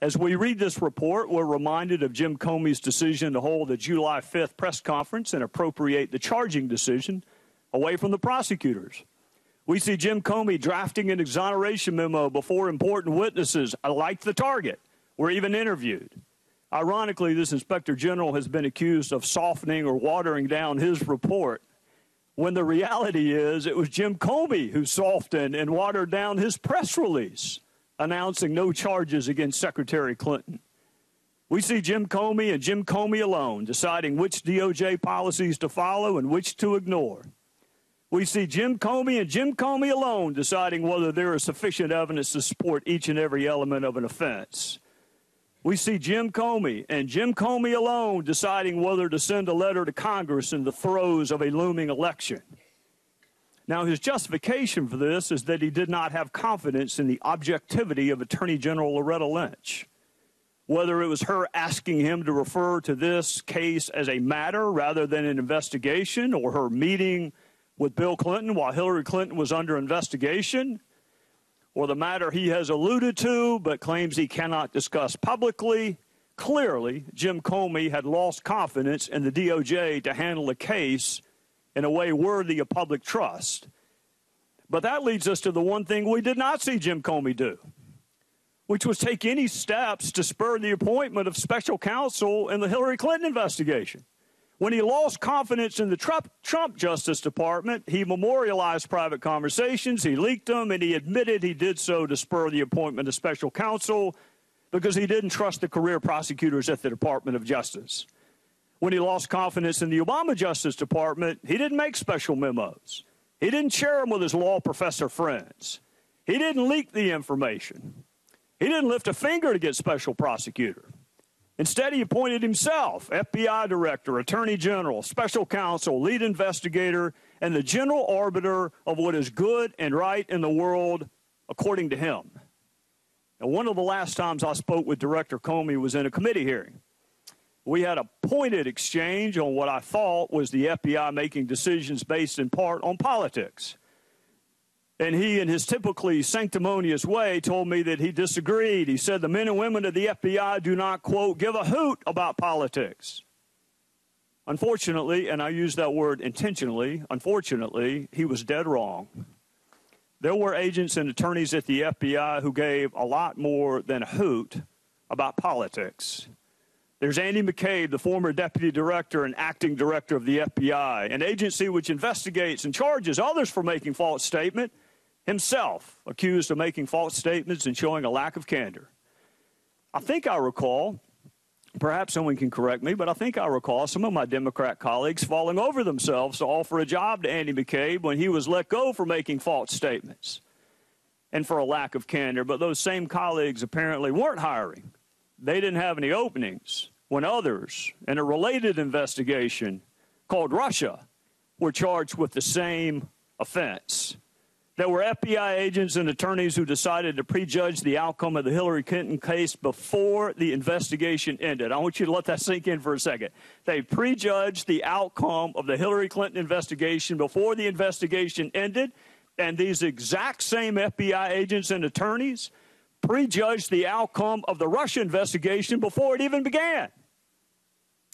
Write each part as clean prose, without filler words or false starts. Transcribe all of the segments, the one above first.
As we read this report, we're reminded of Jim Comey's decision to hold a July 5th press conference and appropriate the charging decision away from the prosecutors. We see Jim Comey drafting an exoneration memo before important witnesses, like the target, were even interviewed. Ironically, this inspector general has been accused of softening or watering down his report, when the reality is it was Jim Comey who softened and watered down his press release announcing no charges against Secretary Clinton. We see Jim Comey and Jim Comey alone deciding which DOJ policies to follow and which to ignore. We see Jim Comey and Jim Comey alone deciding whether there is sufficient evidence to support each and every element of an offense. We see Jim Comey and Jim Comey alone deciding whether to send a letter to Congress in the throes of a looming election. Now, his justification for this is that he did not have confidence in the objectivity of Attorney General Loretta Lynch. Whether it was her asking him to refer to this case as a matter rather than an investigation, or her meeting with Bill Clinton while Hillary Clinton was under investigation, or the matter he has alluded to but claims he cannot discuss publicly, clearly Jim Comey had lost confidence in the DOJ to handle the case in a way worthy of public trust. But that leads us to the one thing we did not see Jim Comey do, which was take any steps to spur the appointment of special counsel in the Hillary Clinton investigation. When he lost confidence in the Trump Justice Department, he memorialized private conversations, he leaked them, and he admitted he did so to spur the appointment of special counsel because he didn't trust the career prosecutors at the Department of Justice. When he lost confidence in the Obama Justice Department, he didn't make special memos. He didn't share them with his law professor friends. He didn't leak the information. He didn't lift a finger to get special prosecutor. Instead, he appointed himself FBI director, attorney general, special counsel, lead investigator, and the general arbiter of what is good and right in the world, according to him. And one of the last times I spoke with Director Comey was in a committee hearing. We had a pointed exchange on what I thought was the FBI making decisions based in part on politics. And he, in his typically sanctimonious way, told me that he disagreed. He said the men and women of the FBI do not, quote, give a hoot about politics. Unfortunately, and I use that word intentionally, unfortunately, he was dead wrong. There were agents and attorneys at the FBI who gave a lot more than a hoot about politics. There's Andy McCabe, the former deputy director and acting director of the FBI, an agency which investigates and charges others for making false statements, himself accused of making false statements and showing a lack of candor. I think I recall, perhaps someone can correct me, but I think I recall some of my Democrat colleagues falling over themselves to offer a job to Andy McCabe when he was let go for making false statements and for a lack of candor. But those same colleagues apparently weren't hiring. They didn't have any openings when others in a related investigation called Russia were charged with the same offense. There were FBI agents and attorneys who decided to prejudge the outcome of the Hillary Clinton case before the investigation ended. I want you to let that sink in for a second. They prejudged the outcome of the Hillary Clinton investigation before the investigation ended, and these exact same FBI agents and attorneys prejudged the outcome of the Russia investigation before it even began.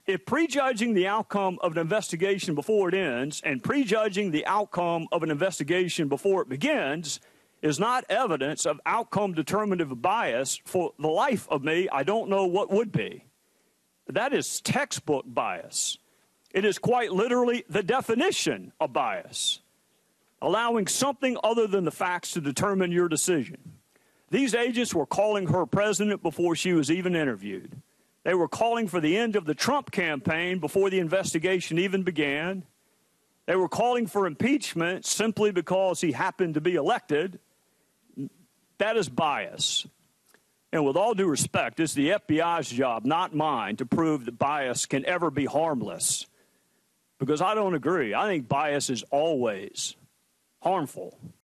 If prejudging the outcome of an investigation before it ends and prejudging the outcome of an investigation before it begins is not evidence of outcome determinative bias, for the life of me, I don't know what would be. That is textbook bias. It is quite literally the definition of bias, allowing something other than the facts to determine your decision. These agents were calling her president before she was even interviewed. They were calling for the end of the Trump campaign before the investigation even began. They were calling for impeachment simply because he happened to be elected. That is bias. And with all due respect, it's the FBI's job, not mine, to prove that bias can ever be harmless. Because I don't agree. I think bias is always harmful.